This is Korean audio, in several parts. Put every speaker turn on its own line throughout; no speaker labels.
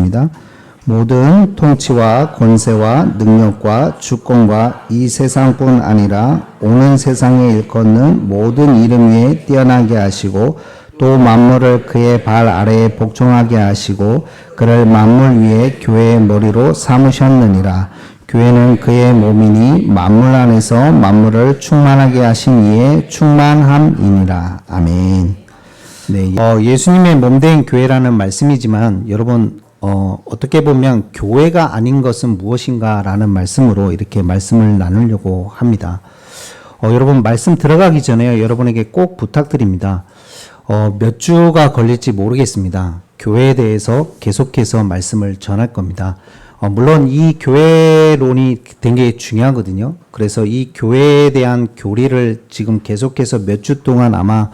읽겠습니다. 모든 통치와 권세와 능력과 주권과 이 세상뿐 아니라 오는 세상에 일컫는 모든 이름 위에 뛰어나게 하시고 또 만물을 그의 발 아래에 복종하게 하시고 그를 만물 위에 교회의 머리로 삼으셨느니라. 교회는 그의 몸이니 만물 안에서 만물을 충만하게 하신 이의 충만함이니라. 아멘. 네, 예수님의 몸된 교회라는 말씀이지만 여러분 어떻게 보면 교회가 아닌 것은 무엇인가 라는 말씀으로 이렇게 말씀을 나누려고 합니다. 여러분 말씀 들어가기 전에 여러분에게 꼭 부탁드립니다. 몇 주가 걸릴지 모르겠습니다. 교회에 대해서 계속해서 말씀을 전할 겁니다. 물론 이 교회론이 되게 중요하거든요. 그래서 이 교회에 대한 교리를 지금 계속해서 몇 주 동안 아마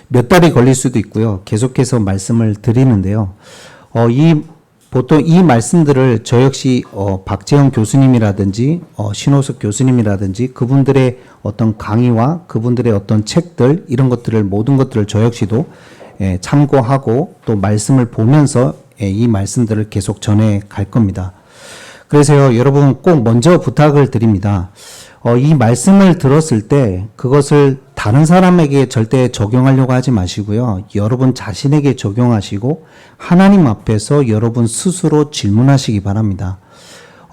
몇 달이 걸릴 수도 있고요. 계속해서 말씀을 드리는데요. 보통 이 말씀들을 저 역시 박재영 교수님이라든지 신호석 교수님이라든지 그분들의 어떤 강의와 그분들의 어떤 책들 이런 것들을 모든 것들을 저 역시도 참고하고 또 말씀을 보면서 이 말씀들을 계속 전해 갈 겁니다. 그래서요, 여러분 꼭 먼저 부탁을 드립니다. 이 말씀을 들었을 때 그것을 다른 사람에게 절대 적용하려고 하지 마시고요. 여러분 자신에게 적용하시고 하나님 앞에서 여러분 스스로 질문하시기 바랍니다.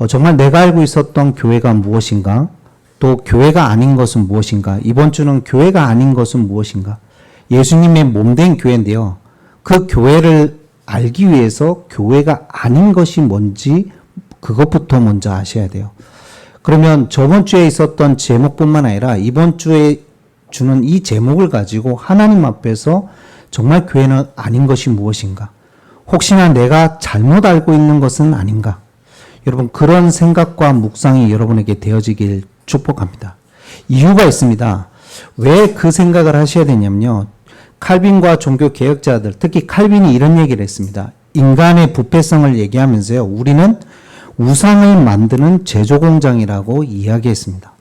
정말 내가 알고 있었던 교회가 무엇인가? 또 교회가 아닌 것은 무엇인가? 이번 주는 교회가 아닌 것은 무엇인가? 예수님의 몸된 교회인데요. 그 교회를 알기 위해서 교회가 아닌 것이 뭔지 그것부터 먼저 아셔야 돼요. 그러면 저번 주에 있었던 제목뿐만 아니라 이번 주에 주는 이 제목을 가지고 하나님 앞에서 정말 교회는 아닌 것이 무엇인가? 혹시나 내가 잘못 알고 있는 것은 아닌가? 여러분 그런 생각과 묵상이 여러분에게 되어지길 축복합니다. 이유가 있습니다. 왜 그 생각을 하셔야 되냐면요. 칼빈과 종교 개혁자들, 특히 칼빈이 이런 얘기를 했습니다. 인간의 부패성을 얘기하면서요. 우리는 우상을 만드는 제조공장이라고 이야기했습니다.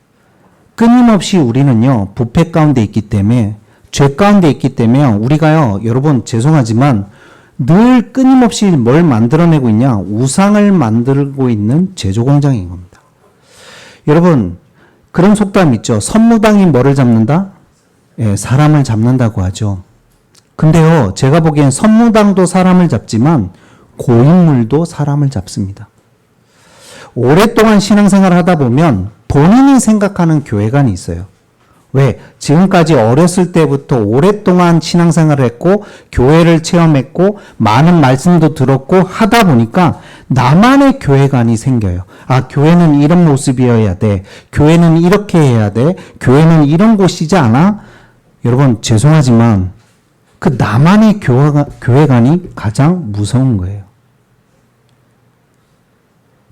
끊임없이 우리는요, 부패 가운데 있기 때문에, 죄 가운데 있기 때문에 우리가요, 여러분 죄송하지만 늘 끊임없이 뭘 만들어내고 있냐? 우상을 만들고 있는 제조공장인 겁니다. 여러분, 그런 속담 있죠. 선무당이 뭐를 잡는다? 사람을 잡는다고 하죠. 근데요, 제가 보기엔 선무당도 사람을 잡지만 고인물도 사람을 잡습니다. 오랫동안 신앙생활을 하다 보면 본인이 생각하는 교회관이 있어요. 왜? 지금까지 어렸을 때부터 오랫동안 신앙생활을 했고 교회를 체험했고 많은 말씀도 들었고 하다 보니까 나만의 교회관이 생겨요. 아, 교회는 이런 모습이어야 돼. 교회는 이렇게 해야 돼. 교회는 이런 곳이지 않아? 여러분 죄송하지만 그 나만의 교회관이 가장 무서운 거예요.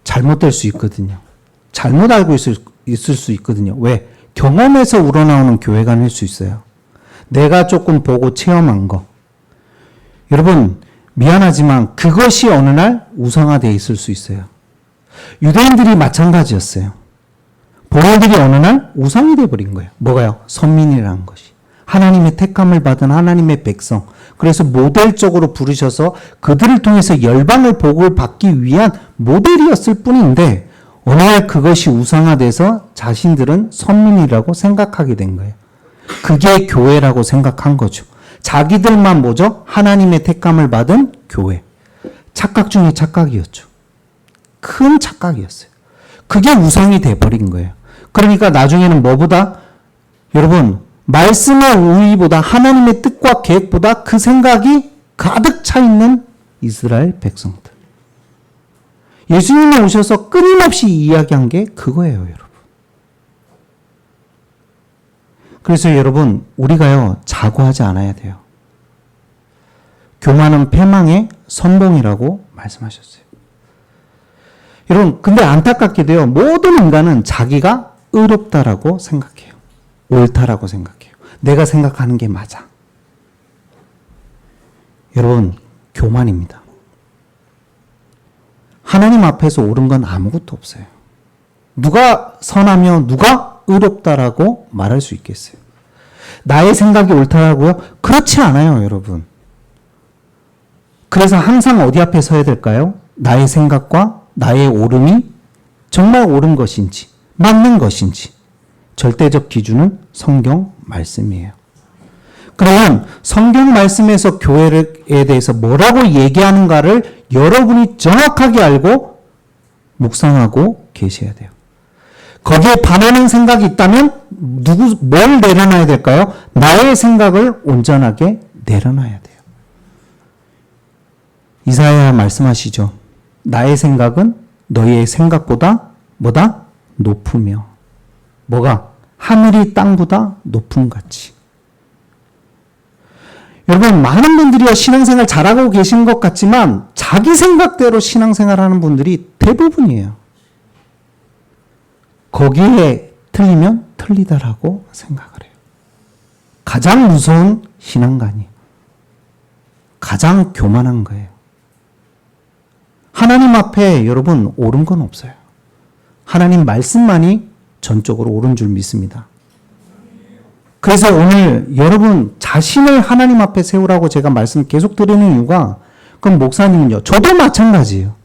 잘못될 수 있거든요. 잘못 알고 있을 수 있거든요. 왜? 경험에서 우러나오는 교회관일 수 있어요. 내가 조금 보고 체험한 거. 여러분 미안하지만 그것이 어느 날 우상화되어 있을 수 있어요. 유대인들이 마찬가지였어요. 본인들이 어느 날 우상이 되어버린 거예요. 뭐가요? 선민이라는 것이. 하나님의 택함을 받은 하나님의 백성. 그래서 모델적으로 부르셔서 그들을 통해서 열방을 복을 받기 위한 모델이었을 뿐인데 어느 날 그것이 우상화돼서 자신들은 선민이라고 생각하게 된 거예요. 그게 교회라고 생각한 거죠. 자기들만 뭐죠? 하나님의 택함을 받은 교회. 착각 중에 착각이었죠. 큰 착각이었어요. 그게 우상이 돼버린 거예요. 그러니까 나중에는 뭐보다 여러분 말씀의 의의보다 하나님의 뜻과 계획보다 그 생각이 가득 차 있는 이스라엘 백성들. 예수님이 오셔서 끊임없이 이야기한 게 그거예요, 여러분. 그래서 여러분, 우리가요, 자고하지 않아야 돼요. 교만은 패망의 선봉이라고 말씀하셨어요. 여러분, 근데 안타깝게도요, 모든 인간은 자기가 의롭다라고 생각해요. 옳다라고 생각해요. 내가 생각하는 게 맞아. 여러분, 교만입니다. 하나님 앞에서 옳은 건 아무것도 없어요. 누가 선하며 누가 의롭다라고 말할 수 있겠어요? 나의 생각이 옳다라고요? 그렇지 않아요, 여러분. 그래서 항상 어디 앞에 서야 될까요? 나의 생각과 나의 옳음이 정말 옳은 것인지 맞는 것인지 절대적 기준은 성경 말씀이에요. 그러면 성경 말씀에서 교회에 대해서 뭐라고 얘기하는가를 여러분이 정확하게 알고 묵상하고 계셔야 돼요. 거기에 반하는 생각이 있다면 뭘 내려놔야 될까요? 나의 생각을 온전하게 내려놔야 돼요. 이사야 말씀하시죠. 나의 생각은 너희의 생각보다 뭐다? 높으며. 뭐가? 하늘이 땅보다 높음 같이. 여러분, 많은 분들이 신앙생활 잘하고 계신 것 같지만 자기 생각대로 신앙생활 하는 분들이 대부분이에요. 거기에 틀리면 틀리다라고 생각을 해요. 가장 무서운 신앙관이에요. 가장 교만한 거예요. 하나님 앞에 여러분 옳은 건 없어요. 하나님 말씀만이 전적으로 옳은 줄 믿습니다. 그래서 오늘 여러분 자신을 하나님 앞에 세우라고 제가 말씀 계속 드리는 이유가, 그럼 목사님은요, 저도 마찬가지예요.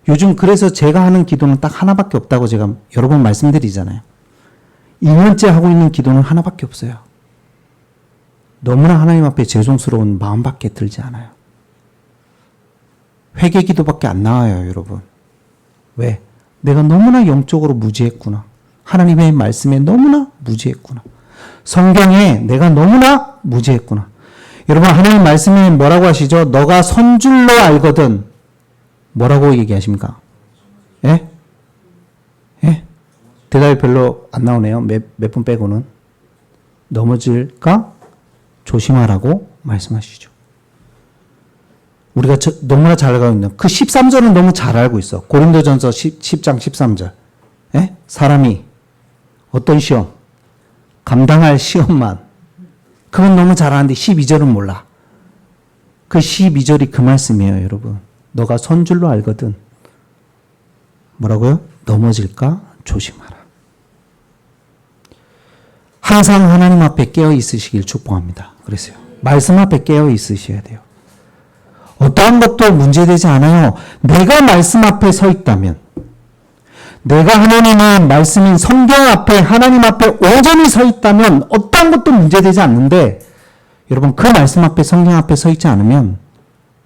요즘 그래서 제가 하는 기도는 딱 하나밖에 없다고 제가 여러 번 말씀드리잖아요. 2년째 하고 있는 기도는 하나밖에 없어요. 너무나 하나님 앞에 죄송스러운 마음밖에 들지 않아요. 회개 기도밖에 안 나와요, 여러분. 왜? 내가 너무나 영적으로 무지했구나. 하나님의 말씀에 너무나 무지했구나. 성경에 내가 너무나 무지했구나. 여러분, 하나님 말씀에 뭐라고 하시죠? 너가 선줄로 알거든. 뭐라고 얘기하십니까? 예? 예? 대답이 별로 안 나오네요. 몇 분 빼고는. 넘어질까? 조심하라고 말씀하시죠. 우리가 너무나 잘 알고 있는 그 13절은 너무 잘 알고 있어. 고린도전서 10장 13절. 예? 사람이 어떤 시험? 감당할 시험만. 그건 너무 잘 아는데 12절은 몰라. 그 12절이 그 말씀이에요, 여러분. 너가 선줄로 알거든. 뭐라고요? 넘어질까? 조심하라. 항상 하나님 앞에 깨어 있으시길 축복합니다. 그랬어요. 말씀 앞에 깨어 있으셔야 돼요. 어떠한 것도 문제되지 않아요. 내가 말씀 앞에 서 있다면, 내가 하나님의 말씀인 성경 앞에, 하나님 앞에 온전히 서 있다면 어떠한 것도 문제되지 않는데, 여러분 그 말씀 앞에, 성경 앞에 서 있지 않으면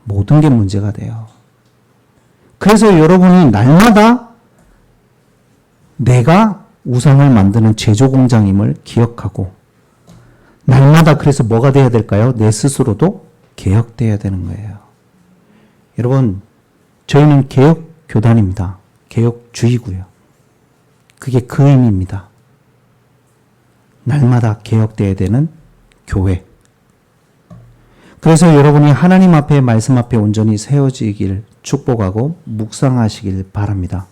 모든 게 문제가 돼요. 그래서 여러분이 날마다 내가 우상을 만드는 제조 공장임을 기억하고, 날마다 그래서 뭐가 돼야 될까요? 내 스스로도 개혁돼야 되는 거예요. 여러분, 저희는 개혁교단입니다. 개혁주의고요. 그게 그 의미입니다. 날마다 개혁돼야 되는 교회. 그래서 여러분이 하나님 앞에, 말씀 앞에 온전히 세워지길 축복하고 묵상하시길 바랍니다.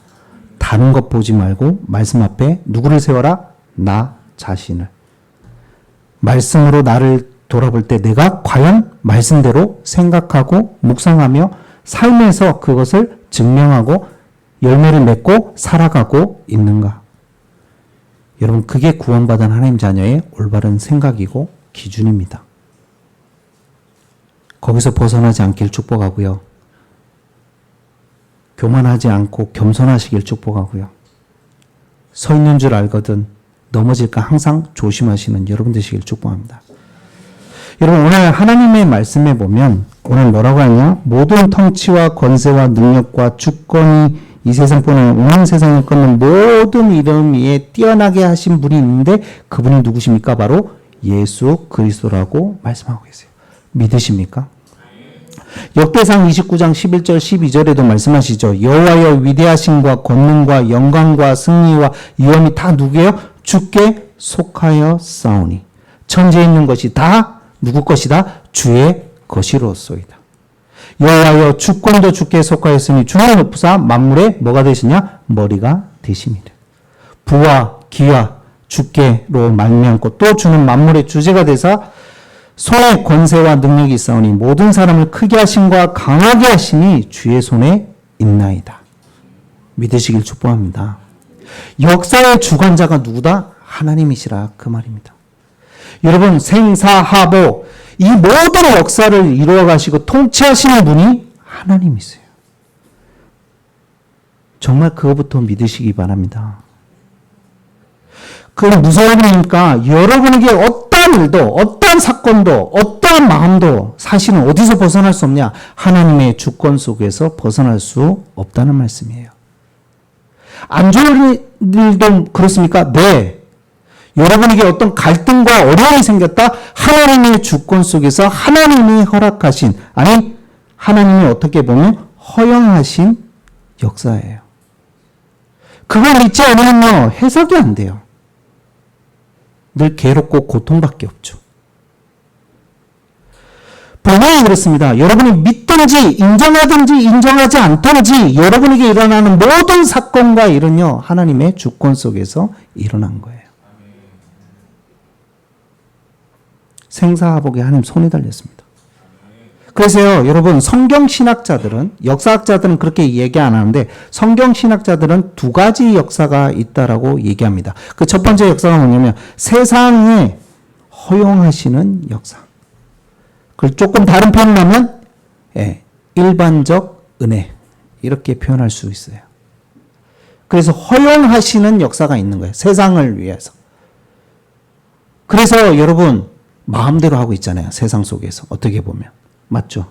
다른 것 보지 말고 말씀 앞에 누구를 세워라? 나 자신을. 말씀으로 나를 돌아볼 때 내가 과연 말씀대로 생각하고 묵상하며 삶에서 그것을 증명하고 열매를 맺고 살아가고 있는가? 여러분, 그게 구원받은 하나님 자녀의 올바른 생각이고 기준입니다. 거기서 벗어나지 않길 축복하고요. 교만하지 않고 겸손하시길 축복하고요. 서 있는 줄 알거든 넘어질까 항상 조심하시는 여러분 되시길 축복합니다. 여러분, 오늘 하나님의 말씀에 보면 오늘 뭐라고 하냐? 모든 통치와 권세와 능력과 주권이 이 세상뿐만 아니라 온 세상을 걷는 모든 이름 위에 뛰어나게 하신 분이 있는데 그분이 누구십니까? 바로 예수 그리스도라고 말씀하고 계세요. 믿으십니까? 역대상 29장 11절 12절에도 말씀하시죠. 여호와여 위대하심과 권능과 영광과 승리와 위엄이 다 누구예요? 주께 속하여 싸우니 천지에 있는 것이 다 누구 것이다? 주의 것이로소이다. 여호와여 주권도 주께 속하였으니 주의 높으사 만물의 뭐가 되시냐? 머리가 되심이라. 부와 기와 주께로 말미암고 또 주는 만물의 주제가 되사 손에 권세와 능력이 있사오니 모든 사람을 크게 하심과 강하게 하심이 주의 손에 있나이다. 믿으시길 축복합니다. 역사의 주관자가 누구다? 하나님이시라 그 말입니다. 여러분, 생사하보 이 모든 역사를 이루어 가시고 통치하시는 분이 하나님이세요. 정말 그거부터 믿으시기 바랍니다. 그건 무슨 말입니까? 여러분에게 어떠한 일도, 어떠한 사건도, 어떠한 마음도 사실은 어디서 벗어날 수 없냐? 하나님의 주권 속에서 벗어날 수 없다는 말씀이에요. 안 좋은 일도 그렇습니까? 네. 여러분에게 어떤 갈등과 어려움이 생겼다? 하나님의 주권 속에서 하나님이 허락하신, 아니, 하나님이 어떻게 보면 허용하신 역사예요. 그걸 믿지 않으면요, 해석이 안 돼요. 늘 괴롭고 고통밖에 없죠. 분명히 그렇습니다. 여러분이 믿든지 인정하든지 인정하지 않든지 여러분에게 일어나는 모든 사건과 일은요, 하나님의 주권 속에서 일어난 거예요. 생사화복에 하나님 손이 달렸습니다. 그래서요, 여러분, 성경신학자들은, 역사학자들은 그렇게 얘기 안 하는데, 성경신학자들은 두 가지 역사가 있다라고 얘기합니다. 그 첫 번째 역사가 뭐냐면, 세상에 허용하시는 역사. 그걸 조금 다른 표현을 하면, 일반적 은혜. 이렇게 표현할 수 있어요. 그래서 허용하시는 역사가 있는 거예요. 세상을 위해서. 그래서 여러분, 마음대로 하고 있잖아요. 세상 속에서. 어떻게 보면. 맞죠?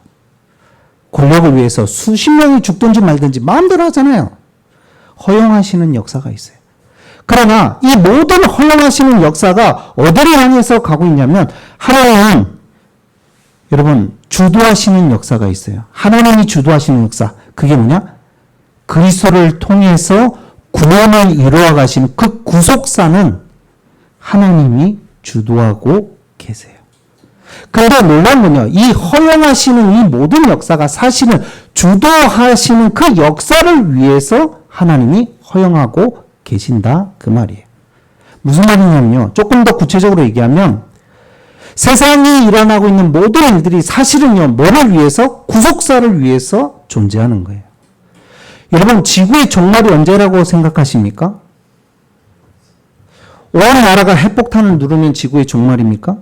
권력을 위해서 수십 명이 죽든지 말든지 마음대로 하잖아요. 허용하시는 역사가 있어요. 그러나 이 모든 허용하시는 역사가 어디를 향해서 가고 있냐면 하나님은 여러분 주도하시는 역사가 있어요. 하나님이 주도하시는 역사. 그게 뭐냐? 그리스도를 통해서 구원을 이루어 가시는 그 구속사는 하나님이 주도하고 계세요. 그런데 놀라운 건요, 이 허용하시는 이 모든 역사가 사실은 주도하시는 그 역사를 위해서 하나님이 허용하고 계신다. 그 말이에요. 무슨 말이냐면요, 조금 더 구체적으로 얘기하면 세상이 일어나고 있는 모든 일들이 사실은요, 뭐를 위해서? 구속사를 위해서 존재하는 거예요. 여러분, 지구의 종말이 언제라고 생각하십니까? 온 나라가 핵폭탄을 누르면 지구의 종말입니까?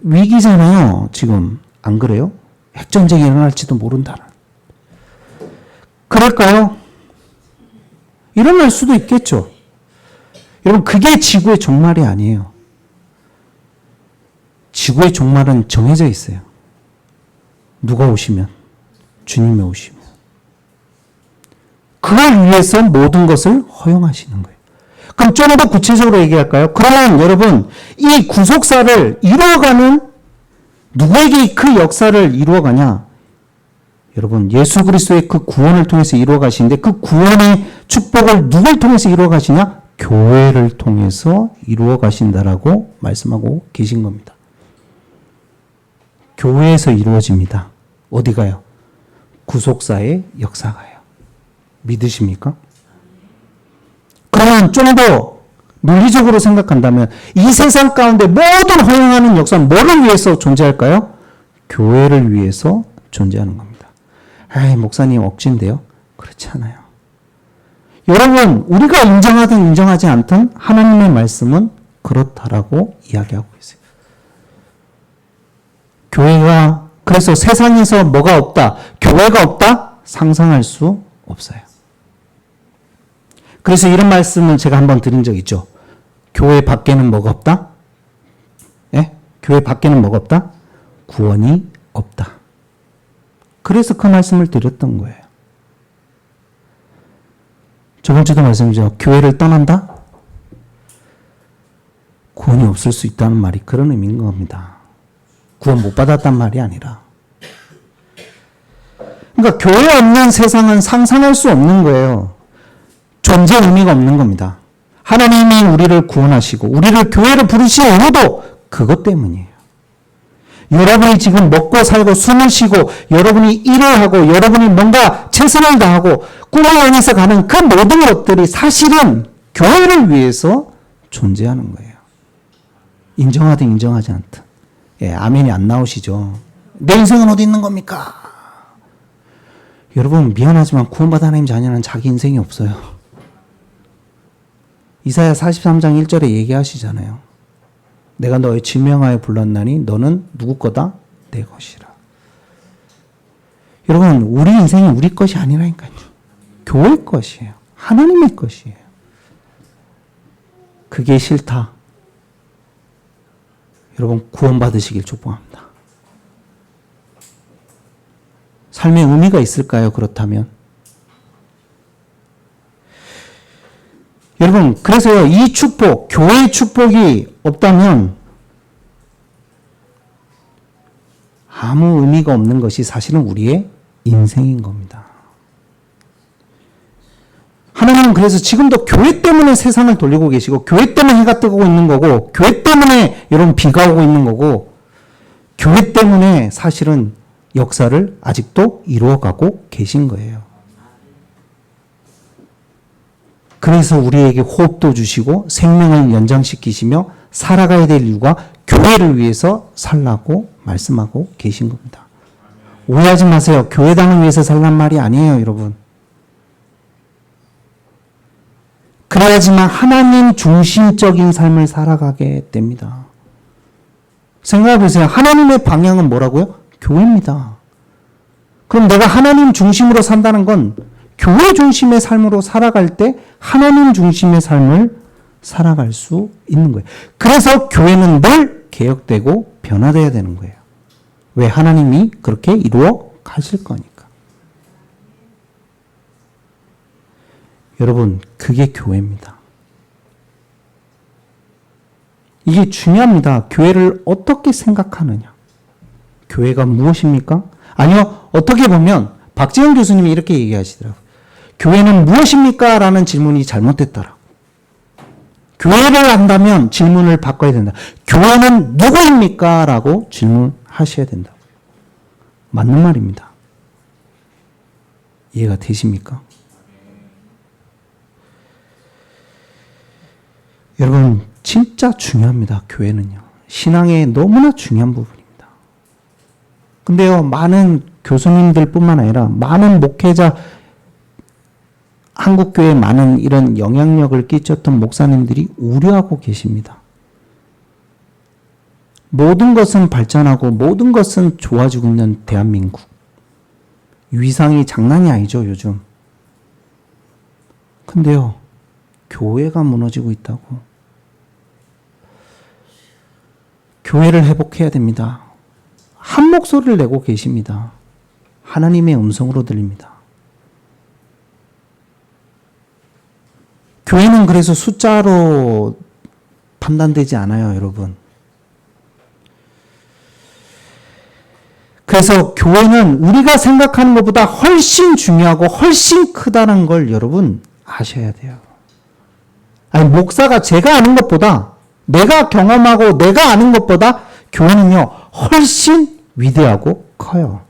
위기잖아요, 지금. 안 그래요? 핵전쟁이 일어날지도 모른다는. 그럴까요? 일어날 수도 있겠죠. 여러분, 그게 지구의 종말이 아니에요. 지구의 종말은 정해져 있어요. 누가 오시면? 주님이 오시면. 그걸 위해서 모든 것을 허용하시는 거예요. 그럼 좀 더 구체적으로 얘기할까요? 그러면 여러분, 이 구속사를 이루어가는 누구에게 그 역사를 이루어가냐? 여러분, 예수 그리스도의 그 구원을 통해서 이루어가시는데 그 구원의 축복을 누굴 통해서 이루어가시냐? 교회를 통해서 이루어가신다라고 말씀하고 계신 겁니다. 교회에서 이루어집니다. 어디가요? 구속사의 역사가요. 믿으십니까? 그러면 좀 더 논리적으로 생각한다면 이 세상 가운데 모든 허용하는 역사는 뭐를 위해서 존재할까요? 교회를 위해서 존재하는 겁니다. 에이, 목사님 억지인데요? 그렇지 않아요. 여러분, 우리가 인정하든 인정하지 않든 하나님의 말씀은 그렇다라고 이야기하고 있어요. 교회가, 그래서 세상에서 뭐가 없다? 교회가 없다? 상상할 수 없어요. 그래서 이런 말씀을 제가 한번 드린 적 있죠. 교회 밖에는 뭐가 없다? 예? 교회 밖에는 뭐가 없다? 구원이 없다. 그래서 그 말씀을 드렸던 거예요. 저번 주도 말씀드렸죠. 교회를 떠난다? 구원이 없을 수 있다는 말이 그런 의미인 겁니다. 구원 못 받았단 말이 아니라. 그러니까 교회 없는 세상은 상상할 수 없는 거예요. 존재 의미가 없는 겁니다. 하나님이 우리를 구원하시고 우리를 교회를 부르신 이유도 그것 때문이에요. 여러분이 지금 먹고 살고 숨을 쉬고 여러분이 일을 하고 여러분이 뭔가 최선을 다하고 꿈을 향해서 가는 그 모든 것들이 사실은 교회를 위해서 존재하는 거예요. 인정하든 인정하지 않든. 예, 아멘이 안 나오시죠. 내 인생은 어디 있는 겁니까? 여러분, 미안하지만 구원받은 하나님 자녀는 자기 인생이 없어요. 이사야 43장 1절에 얘기하시잖아요. 내가 너의 지명하여 불렀나니 너는 누구 거다? 내 것이라. 여러분, 우리 인생이 우리 것이 아니라니까요. 교회 것이에요. 하나님의 것이에요. 그게 싫다. 여러분, 구원받으시길 축복합니다. 삶의 의미가 있을까요? 그렇다면. 여러분, 그래서 이 축복, 교회의 축복이 없다면 아무 의미가 없는 것이 사실은 우리의 인생인 겁니다. 하나님은 그래서 지금도 교회 때문에 세상을 돌리고 계시고, 교회 때문에 해가 뜨고 있는 거고, 교회 때문에 여러분 비가 오고 있는 거고, 교회 때문에 사실은 역사를 아직도 이루어가고 계신 거예요. 그래서 우리에게 호흡도 주시고 생명을 연장시키시며 살아가야 될 이유가 교회를 위해서 살라고 말씀하고 계신 겁니다. 오해하지 마세요. 교회당을 위해서 살란 말이 아니에요, 여러분. 그래야지만 하나님 중심적인 삶을 살아가게 됩니다. 생각해 보세요. 하나님의 방향은 뭐라고요? 교회입니다. 그럼 내가 하나님 중심으로 산다는 건 교회 중심의 삶으로 살아갈 때 하나님 중심의 삶을 살아갈 수 있는 거예요. 그래서 교회는 늘 개혁되고 변화되어야 되는 거예요. 왜? 하나님이 그렇게 이루어 가실 거니까. 여러분, 그게 교회입니다. 이게 중요합니다. 교회를 어떻게 생각하느냐. 교회가 무엇입니까? 아니요, 어떻게 보면 박지영 교수님이 이렇게 얘기하시더라고요. 교회는 무엇입니까? 라는 질문이 잘못됐더라고요. 교회를 한다면 질문을 바꿔야 된다. 교회는 누구입니까? 라고 질문하셔야 된다고. 맞는 말입니다. 이해가 되십니까? 여러분, 진짜 중요합니다. 교회는요. 신앙의 너무나 중요한 부분입니다. 근데요, 많은 교수님들 뿐만 아니라 많은 목회자, 한국교회에 많은 이런 영향력을 끼쳤던 목사님들이 우려하고 계십니다. 모든 것은 발전하고 모든 것은 좋아지고 있는 대한민국. 위상이 장난이 아니죠, 요즘. 근데요, 교회가 무너지고 있다고. 교회를 회복해야 됩니다. 한 목소리를 내고 계십니다. 하나님의 음성으로 들립니다. 교회는 그래서 숫자로 판단되지 않아요, 여러분. 그래서 교회는 우리가 생각하는 것보다 훨씬 중요하고 훨씬 크다는 걸 여러분 아셔야 돼요. 아니, 목사가 제가 아는 것보다, 내가 경험하고 내가 아는 것보다 교회는요, 훨씬 위대하고 커요.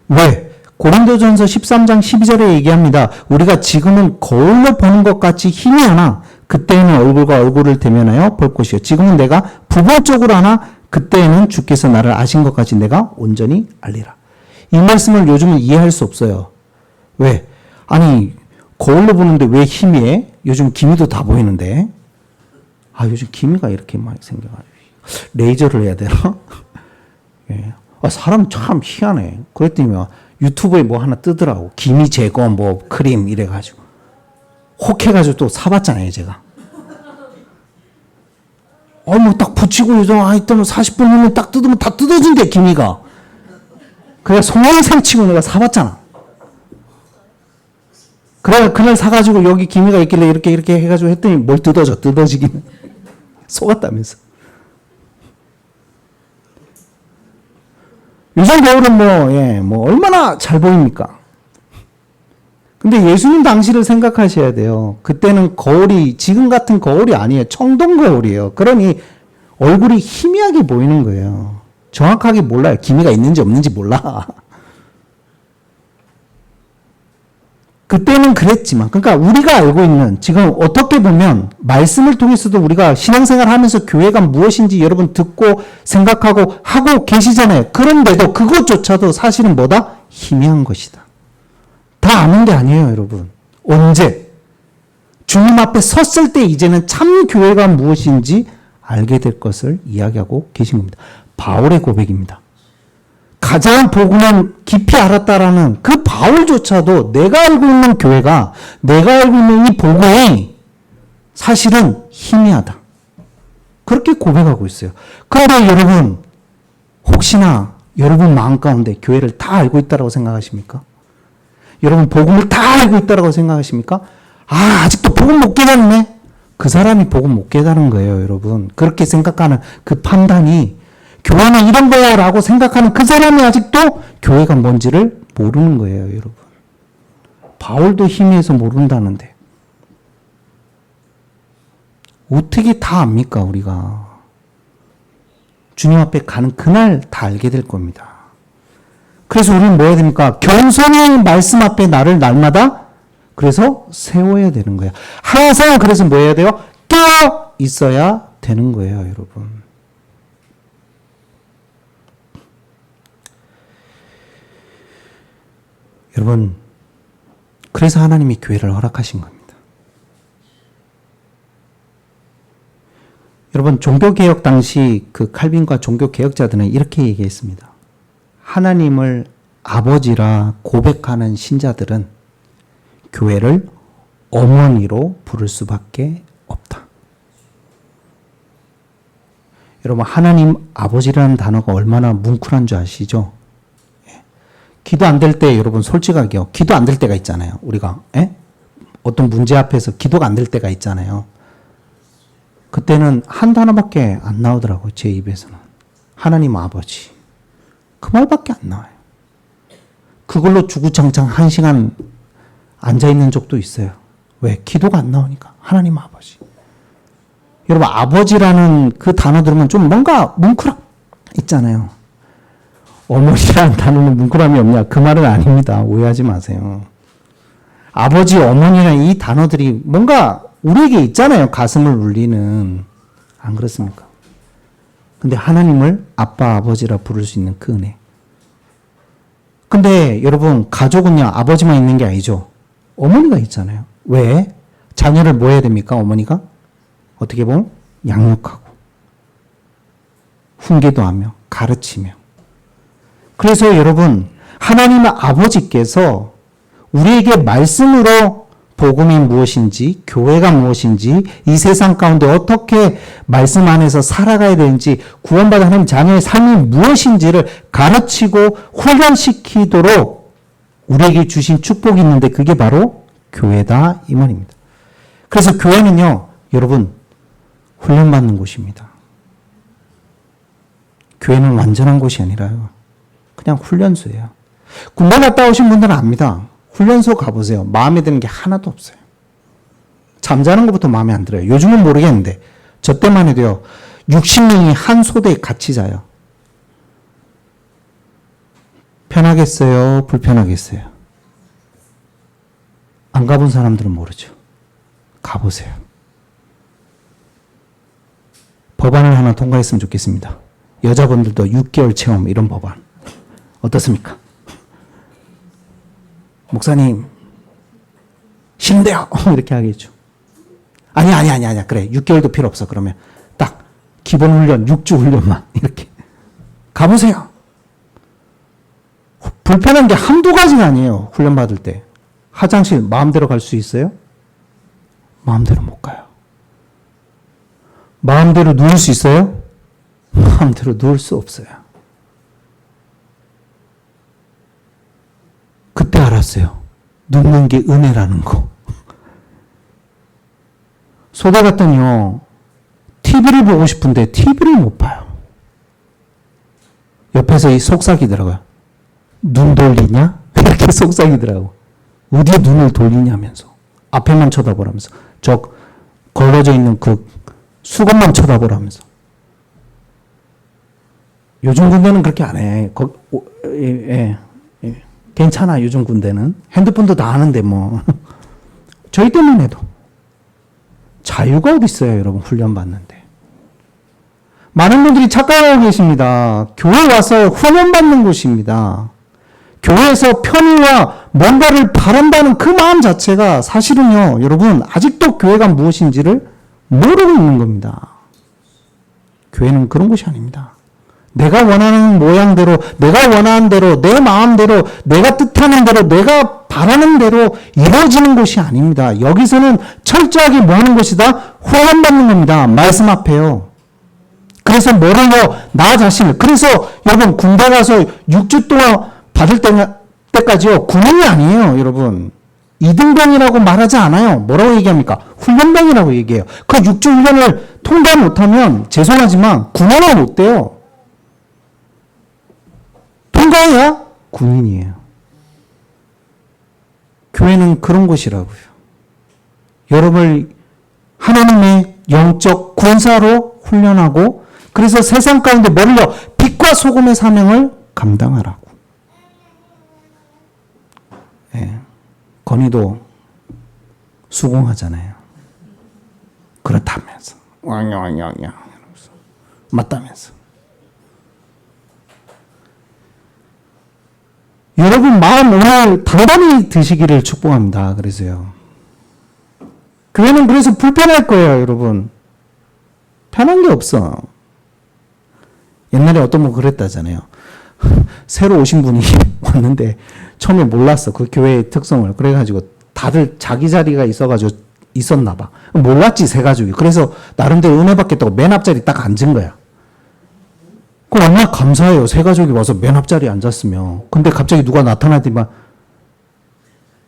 왜? 고린도전서 13장 12절에 얘기합니다. 우리가 지금은 거울로 보는 것 같이 힘이 하나 그때에는 얼굴과 얼굴을 대면하여 볼 것이요. 지금은 내가 부분적으로 하나 그때에는 주께서 나를 아신 것 같이 내가 온전히 알리라. 이 말씀을 요즘은 이해할 수 없어요. 왜? 아니, 거울로 보는데 왜 희미해? 요즘 기미도 다 보이는데. 아, 요즘 기미가 이렇게 많이 생겨가지고. 레이저를 해야 되나? 예. 아, 사람 참 희한해. 그랬더니 유튜브에 뭐 하나 뜨더라고. 기미 제거 뭐 크림 이래가지고. 혹해가지고 또 사봤잖아요, 제가. 뭐 딱 붙이고 요즘, 이따 40분 후면 딱 뜯으면 다 뜯어진대, 기미가. 그래, 송황생 치고 내가 사봤잖아. 그래, 그날 사가지고 여기 기미가 있길래 이렇게 해가지고 했더니 뭘 뜯어지기는. 속았다면서. 요즘 거울은 얼마나 잘 보입니까? 근데 예수님 당시를 생각하셔야 돼요. 그때는 거울이 지금 같은 거울이 아니에요. 청동 거울이에요. 그러니 얼굴이 희미하게 보이는 거예요. 정확하게 몰라요. 기미가 있는지 없는지 몰라. 그때는 그랬지만, 그러니까 우리가 알고 있는, 지금 어떻게 보면 말씀을 통해서도 우리가 신앙생활 하면서 교회가 무엇인지 여러분 듣고 생각하고 하고 계시잖아요. 그런데도 그것조차도 사실은 뭐다? 희미한 것이다. 다 아는 게 아니에요, 여러분. 언제? 주님 앞에 섰을 때 이제는 참 교회가 무엇인지 알게 될 것을 이야기하고 계신 겁니다. 바울의 고백입니다. 가장 복음을 깊이 알았다라는 그 바울조차도 내가 알고 있는 교회가, 내가 알고 있는 이 복음이 사실은 희미하다. 그렇게 고백하고 있어요. 그런데 여러분, 혹시나 여러분 마음 가운데 교회를 다 알고 있다고 생각하십니까? 여러분 복음을 다 알고 있다고 생각하십니까? 아직도 복음 못 깨달네? 그 사람이 복음 못 깨달은 거예요, 여러분. 그렇게 생각하는 그 판단이 교회는 이런 거야 라고 생각하는 그 사람이 아직도 교회가 뭔지를 모르는 거예요, 여러분. 바울도 희미해서 모른다는데 어떻게 다 압니까, 우리가? 주님 앞에 가는 그날 다 알게 될 겁니다. 그래서 우리는 뭐 해야 됩니까? 겸손히 말씀 앞에 나를 날마다 그래서 세워야 되는 거예요. 항상 그래서 뭐 해야 돼요? 깨어 있어야 되는 거예요, 여러분. 여러분, 그래서 하나님이 교회를 허락하신 겁니다. 여러분, 종교개혁 당시 그 칼빈과 종교개혁자들은 이렇게 얘기했습니다. 하나님을 아버지라 고백하는 신자들은 교회를 어머니로 부를 수밖에 없다. 여러분, 하나님 아버지라는 단어가 얼마나 뭉클한 줄 아시죠? 기도 안 될 때, 여러분 솔직하게요. 기도 안 될 때가 있잖아요. 우리가 어떤 문제 앞에서 기도가 안 될 때가 있잖아요. 그때는 한 단어밖에 안 나오더라고요. 제 입에서는. 하나님 아버지. 그 말밖에 안 나와요. 그걸로 주구장창 1시간 앉아있는 적도 있어요. 왜? 기도가 안 나오니까. 하나님 아버지. 여러분, 아버지라는 그 단어 들으면 좀 뭔가 뭉클한 있잖아요. 어머니라는 단어는 뭉클함이 없냐? 그 말은 아닙니다. 오해하지 마세요. 아버지, 어머니라는 이 단어들이 뭔가 우리에게 있잖아요. 가슴을 울리는. 안 그렇습니까? 근데 하나님을 아빠, 아버지라 부를 수 있는 그 은혜. 근데 여러분, 가족은요, 아버지만 있는 게 아니죠. 어머니가 있잖아요. 왜? 자녀를 뭐 해야 됩니까? 어머니가? 어떻게 보면 양육하고 훈계도 하며 가르치며. 그래서 여러분, 하나님의 아버지께서 우리에게 말씀으로 복음이 무엇인지, 교회가 무엇인지, 이 세상 가운데 어떻게 말씀 안에서 살아가야 되는지, 구원받은 하나님 자녀의 삶이 무엇인지를 가르치고 훈련시키도록 우리에게 주신 축복이 있는데 그게 바로 교회다 이 말입니다. 그래서 교회는요, 여러분, 훈련받는 곳입니다. 교회는 완전한 곳이 아니라요, 그냥 훈련소예요. 군대 갔다 오신 분들은 압니다. 훈련소 가보세요. 마음에 드는 게 하나도 없어요. 잠자는 것부터 마음에 안 들어요. 요즘은 모르겠는데 저 때만 해도요, 60명이 한 소대에 같이 자요. 편하겠어요? 불편하겠어요? 안 가본 사람들은 모르죠. 가보세요. 법안을 하나 통과했으면 좋겠습니다. 여자분들도 6개월 체험, 이런 법안. 어떻습니까? 목사님, 싫은데요? 이렇게 하겠죠. 아니. 그래. 6개월도 필요 없어. 그러면 딱 기본 훈련, 6주 훈련만 이렇게. 가보세요. 불편한 게 한두 가지가 아니에요. 훈련 받을 때. 화장실 마음대로 갈 수 있어요? 마음대로 못 가요. 마음대로 누울 수 있어요? 마음대로 누울 수 없어요. 그때 알았어요. 눕는 게 은혜라는 거. 소대 갔더니요, TV를 보고 싶은데 TV를 못 봐요. 옆에서 이 속삭이더라고요. 눈 돌리냐? 이렇게 속삭이더라고. 어디에 눈을 돌리냐면서. 앞에만 쳐다보라면서. 저 걸러져 있는 그 수건만 쳐다보라면서. 요즘 군대는 그렇게 안 해. 괜찮아, 요즘 군대는. 핸드폰도 다 하는데 뭐. 저희 때만 해도. 자유가 어디 있어요, 여러분, 훈련 받는데. 많은 분들이 착각하고 계십니다. 교회 와서 훈련 받는 곳입니다. 교회에서 편의와 뭔가를 바란다는 그 마음 자체가 사실은요, 여러분, 아직도 교회가 무엇인지를 모르고 있는 겁니다. 교회는 그런 곳이 아닙니다.
내가 원하는 모양대로, 내가 원하는 대로, 내 마음대로, 내가 뜻하는 대로, 내가 바라는 대로 이루어지는 것이 아닙니다. 여기서는 철저하게 뭐 하는 것이다? 훈련받는 겁니다. 말씀 앞에요. 그래서 뭐를요? 나 자신을. 그래서 여러분 군대 가서 6주 동안 받을 때까지요. 군인이 아니에요, 여러분. 이등병이라고 말하지 않아요. 뭐라고 얘기합니까? 훈련병이라고 얘기해요. 그 6주 훈련을 통과 못하면 죄송하지만 군인은 못 돼요. 통과해야 군인이에요. 교회는 그런 곳이라고요. 여러분을 하나님의 영적 군사로 훈련하고 그래서 세상 가운데 뭐를요? 빛과 소금의 사명을 감당하라고. 예. 건의도 수긍하잖아요. 그렇다면서. 왕왕왕왕. 맞다면서. 여러분 마음 오늘 단단히 드시기를 축복합니다. 그래서요. 교회는 그래서 불편할 거예요, 여러분. 편한 게 없어. 옛날에 어떤 분 그랬다잖아요. 새로 오신 분이 왔는데 처음에 몰랐어. 그 교회의 특성을. 그래가지고 다들 자기 자리가 있어가지고 있었나 봐. 몰랐지, 새 가족이. 그래서 나름대로 은혜 받겠다고 맨 앞자리 딱 앉은 거야. 그럼 얼마나 감사해요. 새 가족이 와서 맨 앞자리에 앉았으면. 근데 갑자기 누가 나타나더니만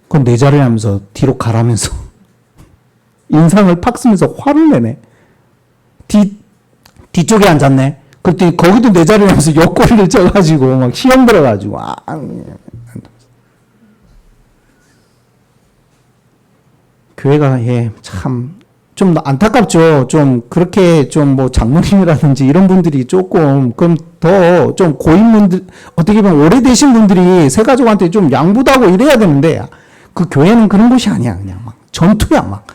그건 내 자리에 하면서 뒤로 가라면서 인상을 팍 쓰면서 화를 내네. 뒤쪽에 앉았네. 그랬더니 거기도 내 자리에 하면서 옆구리를 쪄가지고 막 시험 들어가지고 교회가 참 좀 안타깝죠. 좀 그렇게 좀 뭐 장로님이라든지 이런 분들이 조금 그럼 더 좀 고인분들 어떻게 보면 오래되신 분들이 새 가족한테 좀 양보도 하고 이래야 되는데 그 교회는 그런 곳이 아니야. 그냥 막 전투야 막.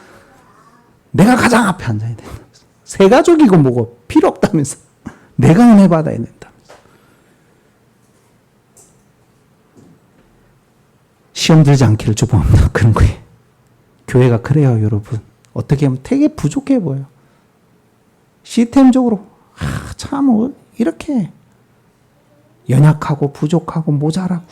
내가 가장 앞에 앉아야 된다. 새 가족이고 뭐고 필요 없다면서. 내가 은혜 받아야 된다면서. 시험 들지 않기를 축복합니다. 그런 거예요. 교회가 그래요, 여러분. 어떻게 하면 되게 부족해 보여. 시스템적으로 참 이렇게 연약하고 부족하고 모자라고.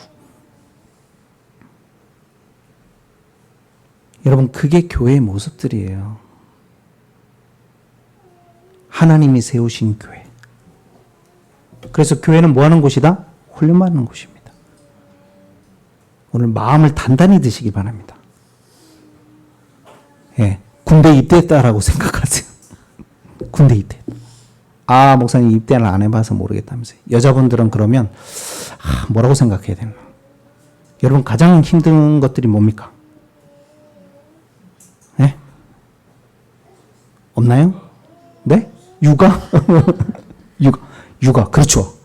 여러분 그게 교회의 모습들이에요. 하나님이 세우신 교회. 그래서 교회는 뭐 하는 곳이다? 훈련받는 곳입니다. 오늘 마음을 단단히 드시기 바랍니다. 예. 군대 입대했다라고 생각하세요. 군대 입대. 아, 목사님 입대를 안 해봐서 모르겠다면서요. 여자분들은 그러면 뭐라고 생각해야 되나? 여러분 가장 힘든 것들이 뭡니까? 네? 없나요? 네? 육아? 육아. 그렇죠.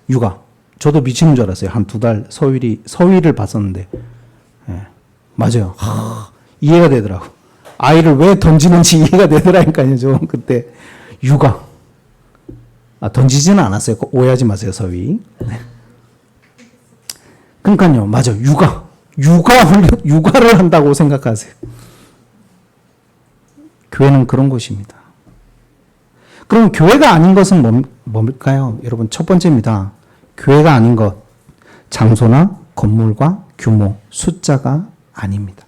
육아. 저도 미치는 줄 알았어요. 한 2달 서위를 봤었는데. 네. 맞아요. 이해가 되더라고. 아이를 왜 던지는지 이해가 되더라니까요. 저 그때 육아. 던지지는 않았어요. 오해하지 마세요, 서위. 네. 그러니까요, 맞아. 육아를 한다고 생각하세요. 교회는 그런 곳입니다. 그럼 교회가 아닌 것은 뭘까요? 여러분, 첫 번째입니다. 교회가 아닌 것, 장소나 건물과 규모, 숫자가 아닙니다.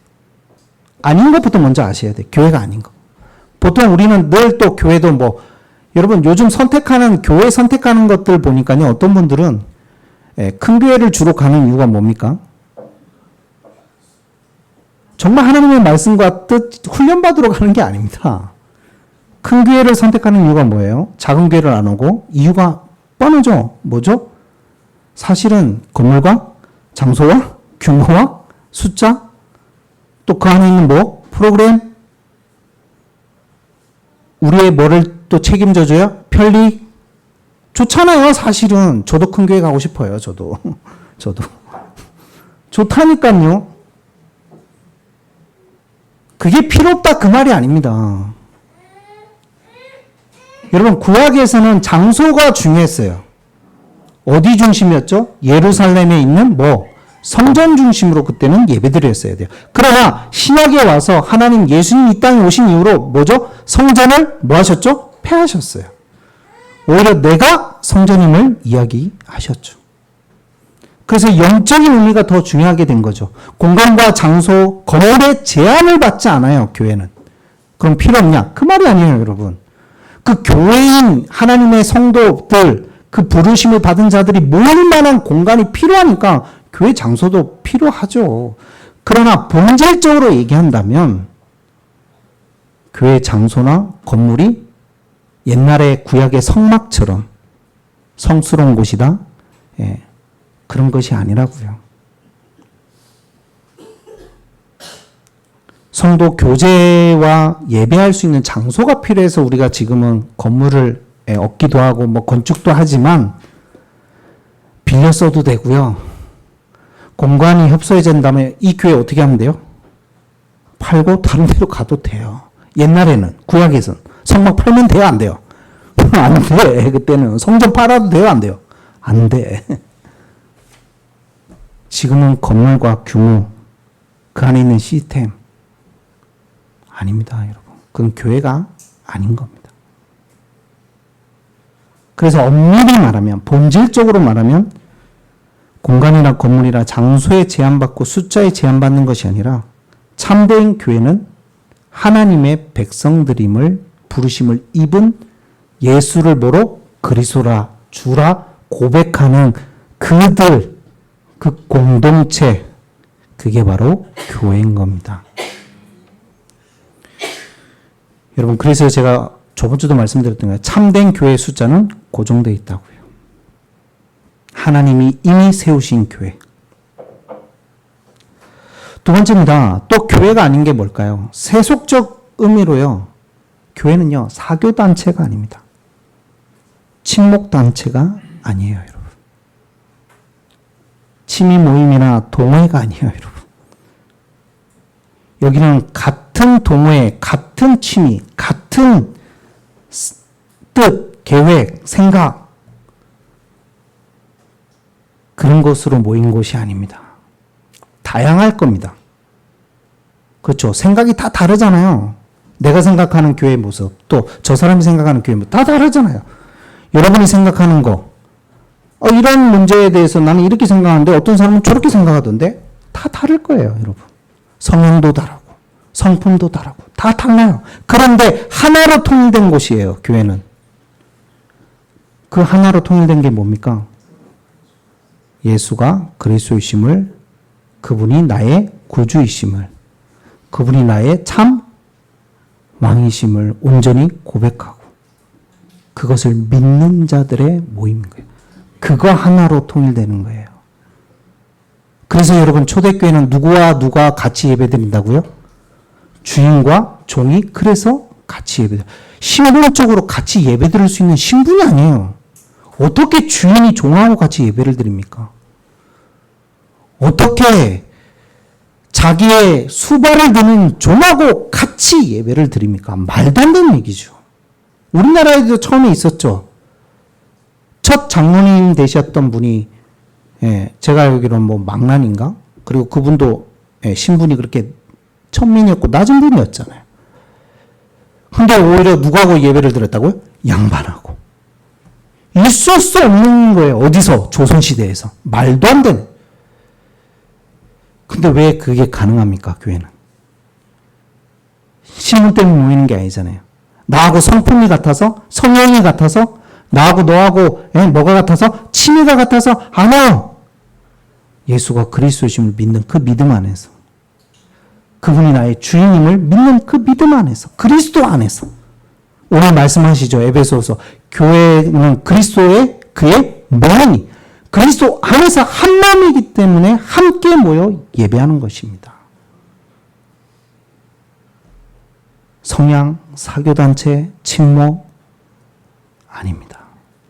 아닌 것부터 먼저 아셔야 돼요. 교회가 아닌 것. 보통 우리는 늘 또 교회도 여러분 요즘 교회 선택하는 것들 보니까요. 어떤 분들은 큰 교회를 주로 가는 이유가 뭡니까? 정말 하나님의 말씀과 뜻 훈련받으러 가는 게 아닙니다. 큰 교회를 선택하는 이유가 뭐예요? 작은 교회를 안 오고 이유가 뻔하죠. 뭐죠? 사실은 건물과 장소와 규모와 숫자 또 그 안에 있는 프로그램 우리의 뭐를 또 책임져줘요? 편리 좋잖아요. 사실은 저도 큰 교회 가고 싶어요. 저도 좋다니까요. 그게 필요 없다 그 말이 아닙니다. 여러분 구약에서는 장소가 중요했어요. 어디 중심이었죠? 예루살렘에 있는 성전 중심으로 그때는 예배드렸어야 돼요. 그러나 신약에 와서 예수님 이 땅에 오신 이후로 뭐죠? 성전을 뭐 하셨죠? 폐하셨어요. 오히려 내가 성전임을 이야기하셨죠. 그래서 영적인 의미가 더 중요하게 된 거죠. 공간과 장소, 건물의 제한을 받지 않아요, 교회는. 그럼 필요 없냐? 그 말이 아니에요, 여러분. 그 교회인 하나님의 성도들, 그 부르심을 받은 자들이 모일 만한 공간이 필요하니까 교회 장소도 필요하죠. 그러나 본질적으로 얘기한다면 교회 장소나 건물이 옛날의 구약의 성막처럼 성스러운 곳이다. 예, 그런 것이 아니라고요. 성도 교제와 예배할 수 있는 장소가 필요해서 우리가 지금은 건물을 얻기도 하고 뭐 건축도 하지만 빌려 써도 되고요. 공간이 협소해진다면 이 교회 어떻게 하면 돼요? 팔고 다른 데로 가도 돼요. 옛날에는 구약에서는 성막 팔면 돼요, 안 돼요? 안 돼. 그때는 성전 팔아도 돼요, 안 돼요? 안 돼. 지금은 건물과 규모, 그 안에 있는 시스템 아닙니다, 여러분. 그건 교회가 아닌 겁니다. 그래서 엄밀히 말하면, 본질적으로 말하면 공간이나 건물이나 장소에 제한받고 숫자에 제한받는 것이 아니라 참된 교회는 하나님의 백성들임을 부르심을 입은 예수를 보러 그리스도라 주라 고백하는 그들, 그 공동체, 그게 바로 교회인 겁니다. 여러분, 그래서 제가 저번 주도 말씀드렸던 거예요. 참된 교회의 숫자는 고정되어 있다고요. 하나님이 이미 세우신 교회. 두 번째입니다. 또 교회가 아닌 게 뭘까요? 세속적 의미로요. 교회는요, 사교단체가 아닙니다. 친목단체가 아니에요, 여러분. 취미 모임이나 동호회가 아니에요, 여러분. 여기는 같은 동호회, 같은 취미, 같은 뜻, 계획, 생각, 그런 것으로 모인 곳이 아닙니다. 다양할 겁니다. 그렇죠. 생각이 다 다르잖아요. 내가 생각하는 교회의 모습, 또 저 사람이 생각하는 교회의 모습, 다 다르잖아요. 여러분이 생각하는 거, 이런 문제에 대해서 나는 이렇게 생각하는데 어떤 사람은 저렇게 생각하던데 다 다를 거예요, 여러분. 성향도 다르고, 성품도 다르고, 다 달라요. 그런데 하나로 통일된 곳이에요, 교회는. 그 하나로 통일된 게 뭡니까? 예수가 그리스도이심을, 그분이 나의 구주이심을, 그분이 나의 참 왕이심을 온전히 고백하고 그것을 믿는 자들의 모임인 거예요. 그거 하나로 통일되는 거예요. 그래서 여러분, 초대교회는 누구와 누가 같이 예배드린다고요? 주인과 종이 그래서 같이 예배드려요. 신분적으로 같이 예배드릴 수 있는 신분이 아니에요. 어떻게 주인이 종하고 같이 예배를 드립니까? 어떻게 자기의 수발을 드는 종하고 같이 예배를 드립니까? 말도 안 되는 얘기죠. 우리나라에도 처음에 있었죠. 첫 장로님 되셨던 분이, 제가 알기로는 뭐 망난인가? 그리고 그분도 신분이 그렇게 천민이었고 낮은 분이었잖아요. 근데 오히려 누구하고 예배를 드렸다고요? 양반하고. 있을 수 없는 거예요. 어디서? 조선시대에서. 말도 안 되는. 근데 왜 그게 가능합니까, 교회는? 신분 때문에 모이는 게 아니잖아요. 나하고 성품이 같아서, 성향이 같아서, 나하고 너하고 뭐가 같아서, 취미가 같아서 안 와요. 예수가 그리스도심을 믿는 그 믿음 안에서, 그분이 나의 주인임을 믿는 그 믿음 안에서, 그리스도 안에서. 오늘 말씀하시죠, 에베소서. 교회는 그리스도의 그의 몸이 그리스도 안에서 한 마음이기 때문에 함께 모여 예배하는 것입니다. 성향, 사교단체, 친목 아닙니다.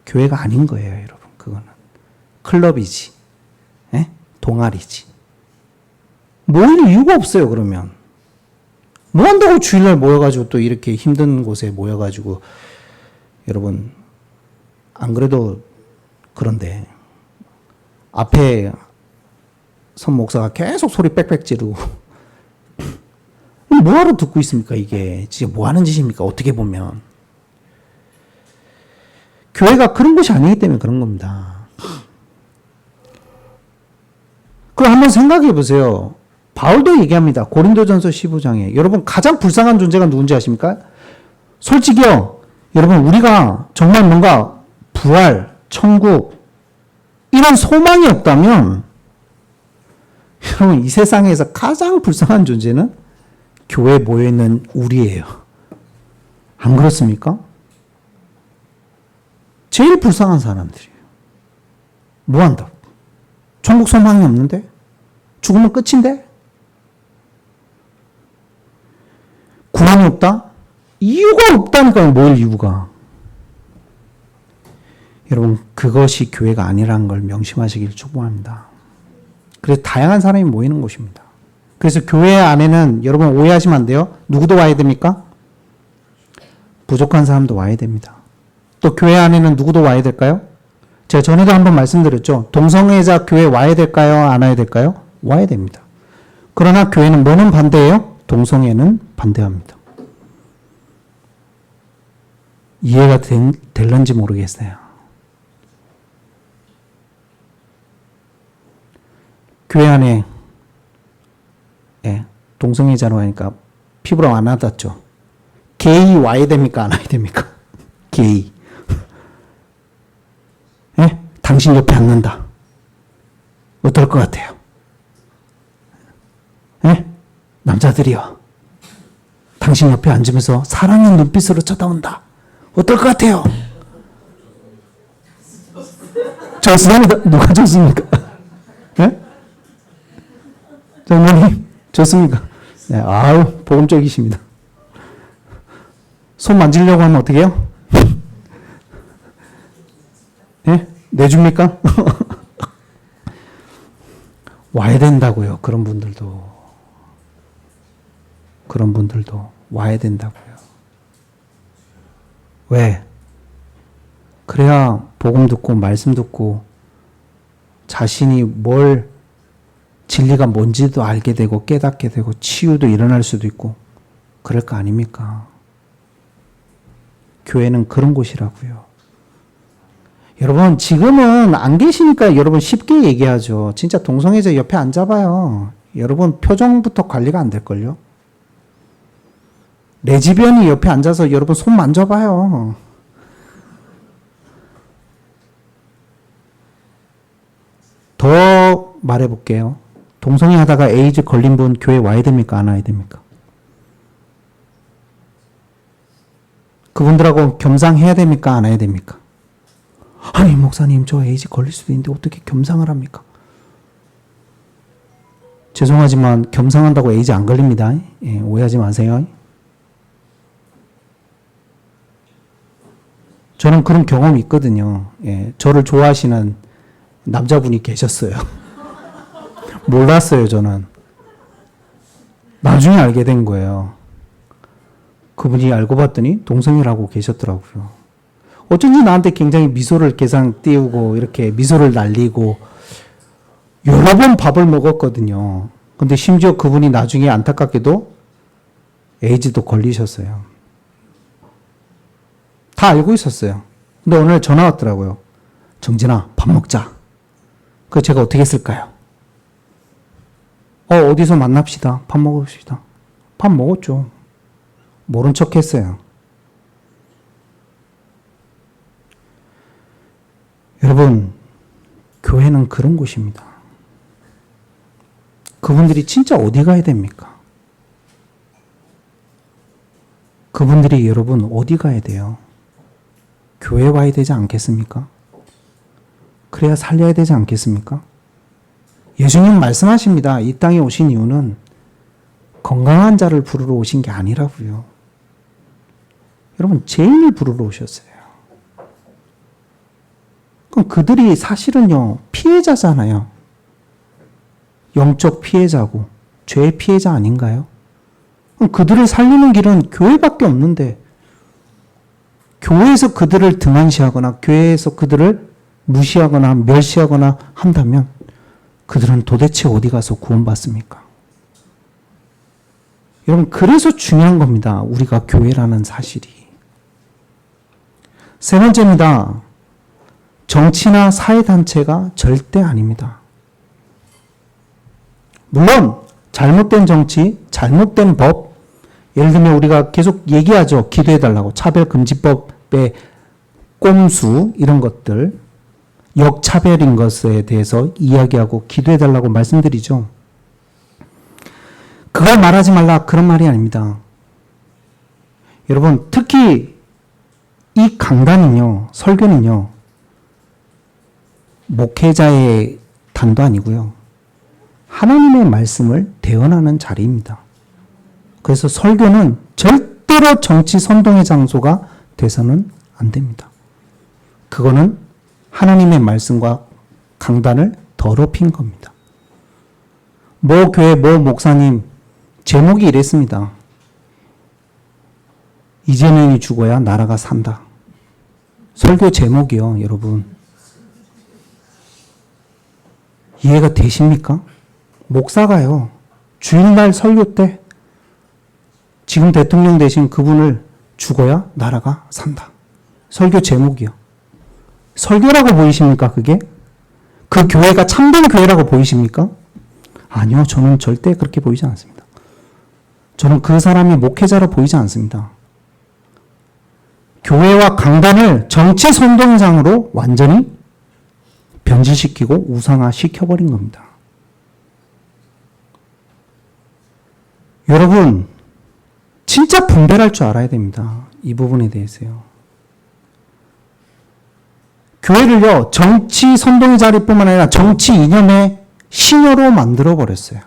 교회가 아닌 거예요, 여러분. 그거는 클럽이지, 동아리지. 모일 이유가 없어요. 그러면 뭐 한다고 주일날 모여가지고 또 이렇게 힘든 곳에 모여가지고. 여러분, 안 그래도 그런데 앞에 선 목사가 계속 소리 빽빽 지르고 뭐하러 듣고 있습니까? 이게 진짜 뭐 하는 짓입니까? 어떻게 보면 교회가 그런 곳이 아니기 때문에 그런 겁니다. 그럼 한번 생각해 보세요. 바울도 얘기합니다. 고린도전서 15장에. 여러분 가장 불쌍한 존재가 누군지 아십니까? 솔직히요. 여러분 우리가 정말 뭔가 부활, 천국 이런 소망이 없다면 여러분 이 세상에서 가장 불쌍한 존재는 교회에 모여있는 우리예요. 안 그렇습니까? 제일 불쌍한 사람들이에요. 뭐 한다고? 천국 소망이 없는데? 죽으면 끝인데? 구원이 없다? 이유가 없다니까요. 뭘 이유가? 여러분 그것이 교회가 아니라는 걸 명심하시길 축복합니다. 그래서 다양한 사람이 모이는 곳입니다. 그래서 교회 안에는 여러분 오해하시면 안 돼요. 누구도 와야 됩니까? 부족한 사람도 와야 됩니다. 또 교회 안에는 누구도 와야 될까요? 제가 전에도 한번 말씀드렸죠. 동성애자 교회 와야 될까요? 안 와야 될까요? 와야 됩니다. 그러나 교회는 뭐는 반대해요? 동성애는 반대합니다. 이해가 될런지 모르겠어요. 교회 안에 동성애자로 하니까 피부로 안 와닿죠. 게이 와야 됩니까? 안 와야 됩니까? 게이. 당신 옆에 앉는다. 어떨 것 같아요? 남자들이요. 당신 옆에 앉으면서 사랑의 눈빛으로 쳐다본다. 어떨 것 같아요? 좋습니다. 누가 좋습니까? 장모님, 좋습니까? 네, 아우, 복음적이십니다. 손 만지려고 하면 어떻게 해요? 내줍니까? 와야 된다고요. 그런 분들도 와야 된다고요. 왜? 그래야 복음 듣고 말씀 듣고 자신이 뭘 진리가 뭔지도 알게 되고 깨닫게 되고 치유도 일어날 수도 있고 그럴 거 아닙니까? 교회는 그런 곳이라고요. 여러분 지금은 안 계시니까 여러분 쉽게 얘기하죠. 진짜 동성애자 옆에 앉아봐요. 여러분 표정부터 관리가 안 될걸요. 레즈비언이 옆에 앉아서 여러분 손 만져봐요. 더 말해볼게요. 동성애 하다가 에이즈 걸린 분 교회 와야 됩니까? 안 와야 됩니까? 그분들하고 겸상해야 됩니까? 안 해야 됩니까? 아니 목사님 저 에이즈 걸릴 수도 있는데 어떻게 겸상을 합니까? 죄송하지만 겸상한다고 에이즈 안 걸립니다. 오해하지 마세요. 저는 그런 경험이 있거든요. 저를 좋아하시는 남자분이 계셨어요. 몰랐어요, 저는. 나중에 알게 된 거예요. 그분이 알고 봤더니 동성애라고 계셨더라고요. 어쩐지 나한테 굉장히 미소를 계상 띄우고 이렇게 미소를 날리고 여러 번 밥을 먹었거든요. 근데 심지어 그분이 나중에 안타깝게도 에이즈도 걸리셨어요. 다 알고 있었어요. 근데 오늘 전화 왔더라고요. 정진아, 밥 먹자. 그래서 제가 어떻게 했을까요? 어디서 만납시다. 밥 먹읍시다. 밥 먹었죠. 모른 척 했어요. 여러분, 교회는 그런 곳입니다. 그분들이 진짜 어디 가야 됩니까? 그분들이 여러분 어디 가야 돼요? 교회 와야 되지 않겠습니까? 그래야 살려야 되지 않겠습니까? 예수님 말씀하십니다. 이 땅에 오신 이유는 건강한 자를 부르러 오신 게 아니라고요. 여러분 죄인을 부르러 오셨어요. 그럼 그들이 사실은요 피해자잖아요. 영적 피해자고 죄의 피해자 아닌가요? 그럼 그들을 살리는 길은 교회밖에 없는데 교회에서 그들을 등한시하거나 교회에서 그들을 무시하거나 멸시하거나 한다면 그들은 도대체 어디 가서 구원받습니까? 여러분 그래서 중요한 겁니다. 우리가 교회라는 사실이. 세 번째입니다. 정치나 사회단체가 절대 아닙니다. 물론 잘못된 정치, 잘못된 법, 예를 들면 우리가 계속 얘기하죠. 기도해달라고. 차별금지법의 꼼수 이런 것들, 역차별인 것에 대해서 이야기하고 기도해달라고 말씀드리죠. 그걸 말하지 말라 그런 말이 아닙니다. 여러분 특히 이 강단은요, 설교는요, 목회자의 단도 아니고요, 하나님의 말씀을 대언하는 자리입니다. 그래서 설교는 절대로 정치 선동의 장소가 돼서는 안 됩니다. 그거는 하나님의 말씀과 강단을 더럽힌 겁니다. 모 교회 모 목사님 제목이 이랬습니다. 이재명이 죽어야 나라가 산다. 설교 제목이요, 여러분. 이해가 되십니까? 목사가요, 주일날 설교 때 지금 대통령 되신 그분을 죽어야 나라가 산다. 설교 제목이요. 설교라고 보이십니까, 그게? 그 교회가 참된 교회라고 보이십니까? 아니요, 저는 절대 그렇게 보이지 않습니다. 저는 그 사람이 목회자로 보이지 않습니다. 교회와 강단을 정치 선동장으로 완전히 변질시키고 우상화시켜버린 겁니다. 여러분, 진짜 분별할 줄 알아야 됩니다. 이 부분에 대해서요. 교회를요, 정치 선동의 자리뿐만 아니라 정치 이념의 신여로 만들어버렸어요.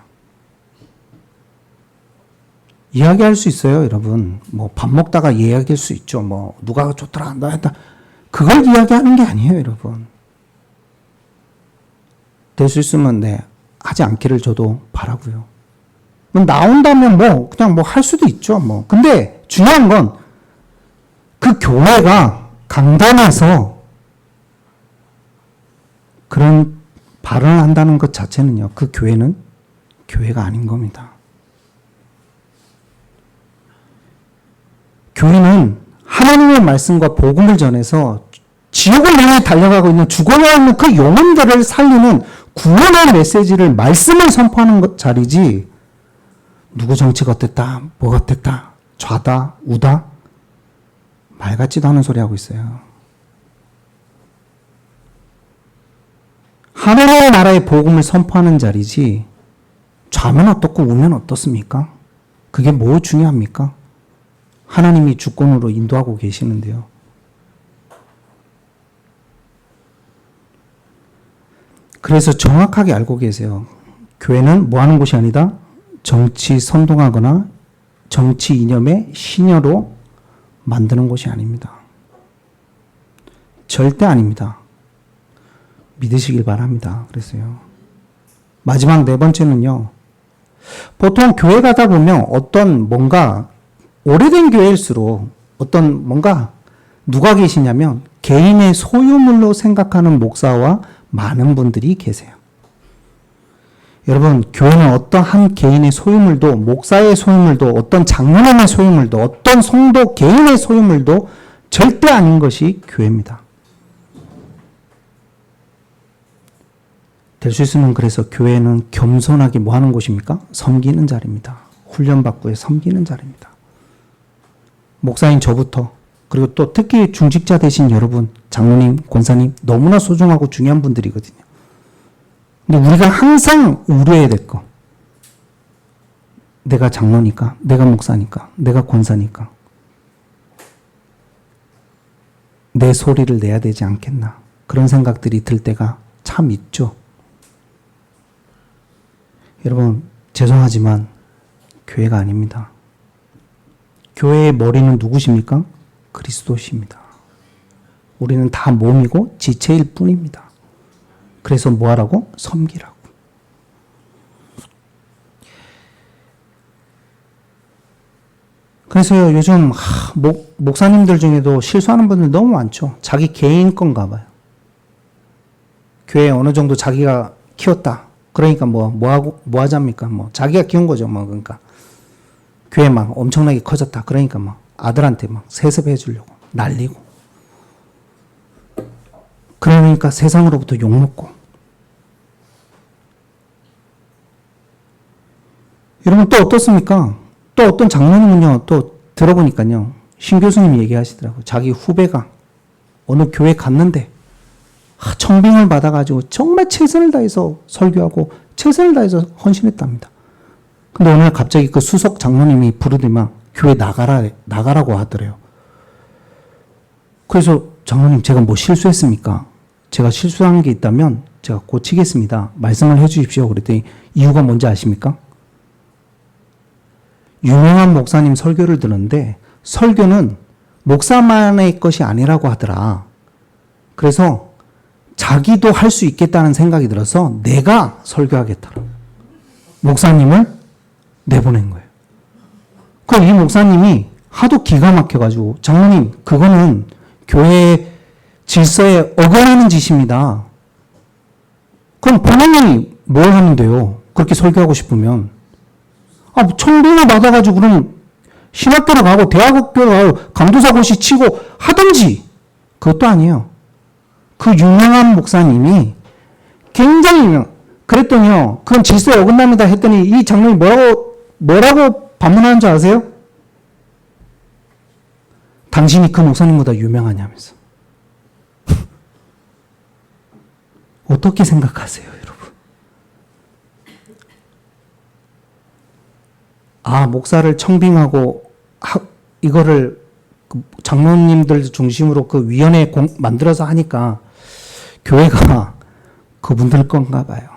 이야기할 수 있어요, 여러분. 뭐 밥 먹다가 이야기할 수 있죠. 뭐 누가 좋더라, 나 했다. 그걸 이야기하는 게 아니에요, 여러분. 될 수 있으면 하지 않기를 저도 바라고요. 나온다면 그냥 할 수도 있죠. 근데 중요한 건 그 교회가 강단에서 그런 발언을 한다는 것 자체는요, 그 교회는 교회가 아닌 겁니다. 교회는 하나님의 말씀과 복음을 전해서 지옥을 향해 달려가고 있는 죽어가고 있는 그 영혼들을 살리는 구원의 메시지를, 말씀을 선포하는 자리지, 누구 정치가 어땠다, 뭐가 어땠다, 좌다, 우다, 말 같지도 않은 소리 하고 있어요. 하나님의 나라의 복음을 선포하는 자리지, 좌면 어떻고 우면 어떻습니까? 그게 뭐 중요합니까? 하나님이 주권으로 인도하고 계시는데요. 그래서 정확하게 알고 계세요. 교회는 뭐 하는 곳이 아니다? 정치 선동하거나 정치 이념의 신여로 만드는 곳이 아닙니다. 절대 아닙니다. 믿으시길 바랍니다. 그래서요. 마지막 네 번째는요. 보통 교회 가다 보면 어떤 뭔가 오래된 교회일수록 어떤 뭔가 누가 계시냐면 개인의 소유물로 생각하는 목사와 많은 분들이 계세요. 여러분, 교회는 어떤 한 개인의 소유물도, 목사의 소유물도, 어떤 장로님의 소유물도, 어떤 성도 개인의 소유물도 절대 아닌 것이 교회입니다. 될 수 있으면 그래서 교회는 겸손하게 뭐 하는 곳입니까? 섬기는 자리입니다. 훈련받고 섬기는 자리입니다. 목사인 저부터, 그리고 또 특히 중직자 되신 여러분, 장로님, 권사님, 너무나 소중하고 중요한 분들이거든요. 근데 우리가 항상 우려해야 될 거. 내가 장로니까, 내가 목사니까, 내가 권사니까 내 소리를 내야 되지 않겠나. 그런 생각들이 들 때가 참 있죠. 여러분, 죄송하지만 교회가 아닙니다. 교회의 머리는 누구십니까? 그리스도십니다. 우리는 다 몸이고 지체일 뿐입니다. 그래서 뭐 하라고? 섬기라고. 그래서 요즘 목사님들 중에도 실수하는 분들 너무 많죠. 자기 개인 건가 봐요. 교회 어느 정도 자기가 키웠다. 그러니까 뭐 하자입니까? 자기가 키운 거죠. 그러니까. 교회 막 엄청나게 커졌다. 그러니까 아들한테 세습해 주려고 난리고. 그러니까 세상으로부터 욕먹고. 여러분 또 어떻습니까? 또 어떤 장로님은요, 또 들어보니까요, 신 교수님이 얘기하시더라고요. 자기 후배가 어느 교회 갔는데 청빙을 받아가지고 정말 최선을 다해서 설교하고 최선을 다해서 헌신했답니다. 근데 오늘 갑자기 그 수석 장로님이 부르더만 교회 나가라고 하더래요. 그래서 장로님, 제가 뭐 실수했습니까? 제가 실수한 게 있다면 제가 고치겠습니다. 말씀을 해 주십시오. 그랬더니 이유가 뭔지 아십니까? 유명한 목사님 설교를 듣는데 설교는 목사만의 것이 아니라고 하더라. 그래서 자기도 할 수 있겠다는 생각이 들어서 내가 설교하겠더라. 목사님을 내보낸 거예요. 그럼 이 목사님이 하도 기가 막혀가지고, 장로님, 그거는 교회 질서에 어긋나는 짓입니다. 그럼 본인이 뭘 하면 돼요? 그렇게 설교하고 싶으면. 청빙을 받아가지고 그럼 신학교로 가고 대학교로 가고 감도사 고시 치고 하든지. 그것도 아니에요. 그 유명한 목사님이 굉장히 그랬더니요, 그건 질서에 어긋납니다 했더니 이 장로님이 뭐라고 반문하는 줄 아세요? 당신이 그 목사님보다 유명하냐면서. 어떻게 생각하세요, 여러분? 목사를 청빙하고 이거를 장로님들 중심으로 그 위원회 만들어서 하니까 교회가 그분들 건가 봐요.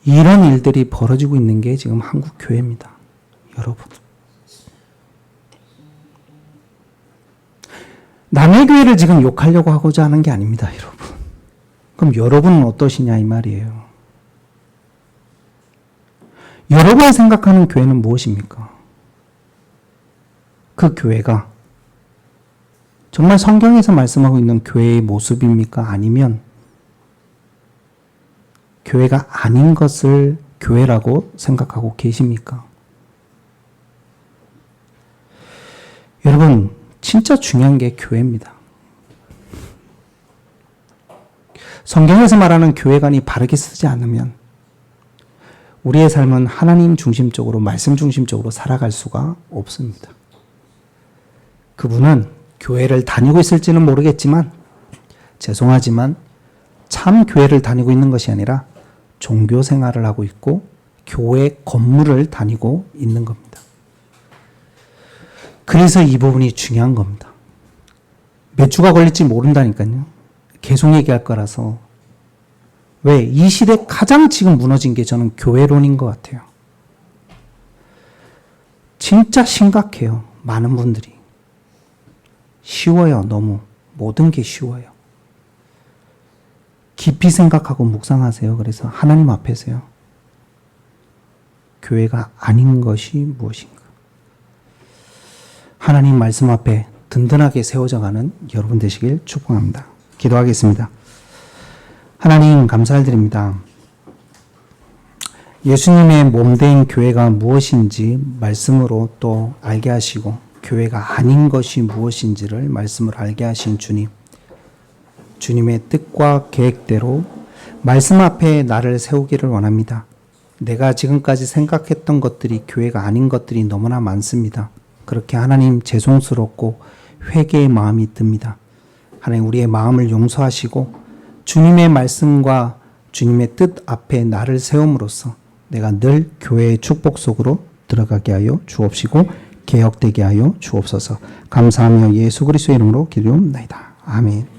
이런 일들이 벌어지고 있는 게 지금 한국 교회입니다, 여러분. 남의 교회를 지금 욕하려고 하고자 하는 게 아닙니다, 여러분. 그럼 여러분은 어떠시냐 이 말이에요. 여러분이 생각하는 교회는 무엇입니까? 그 교회가 정말 성경에서 말씀하고 있는 교회의 모습입니까? 아니면 교회가 아닌 것을 교회라고 생각하고 계십니까? 여러분, 진짜 중요한 게 교회입니다. 성경에서 말하는 교회관이 바르게 쓰지 않으면 우리의 삶은 하나님 중심적으로, 말씀 중심적으로 살아갈 수가 없습니다. 그분은 교회를 다니고 있을지는 모르겠지만, 죄송하지만 참 교회를 다니고 있는 것이 아니라 종교 생활을 하고 있고 교회 건물을 다니고 있는 겁니다. 그래서 이 부분이 중요한 겁니다. 몇 주가 걸릴지 모른다니까요. 계속 얘기할 거라서. 왜? 이 시대 가장 지금 무너진 게 저는 교회론인 것 같아요. 진짜 심각해요, 많은 분들이. 쉬워요, 너무. 모든 게 쉬워요. 깊이 생각하고 묵상하세요. 그래서 하나님 앞에서요. 교회가 아닌 것이 무엇인가? 하나님 말씀 앞에 든든하게 세워져가는 여러분 되시길 축복합니다. 기도하겠습니다. 하나님 감사드립니다. 예수님의 몸된 교회가 무엇인지 말씀으로 또 알게 하시고 교회가 아닌 것이 무엇인지를 말씀을 알게 하신 주님. 주님의 뜻과 계획대로 말씀 앞에 나를 세우기를 원합니다. 내가 지금까지 생각했던 것들이 교회가 아닌 것들이 너무나 많습니다. 그렇게 하나님 죄송스럽고 회개의 마음이 듭니다. 하나님 우리의 마음을 용서하시고 주님의 말씀과 주님의 뜻 앞에 나를 세움으로써 내가 늘 교회의 축복 속으로 들어가게 하여 주옵시고 개혁되게 하여 주옵소서. 감사하며 예수 그리스도의 이름으로 기도합나이다. 아멘.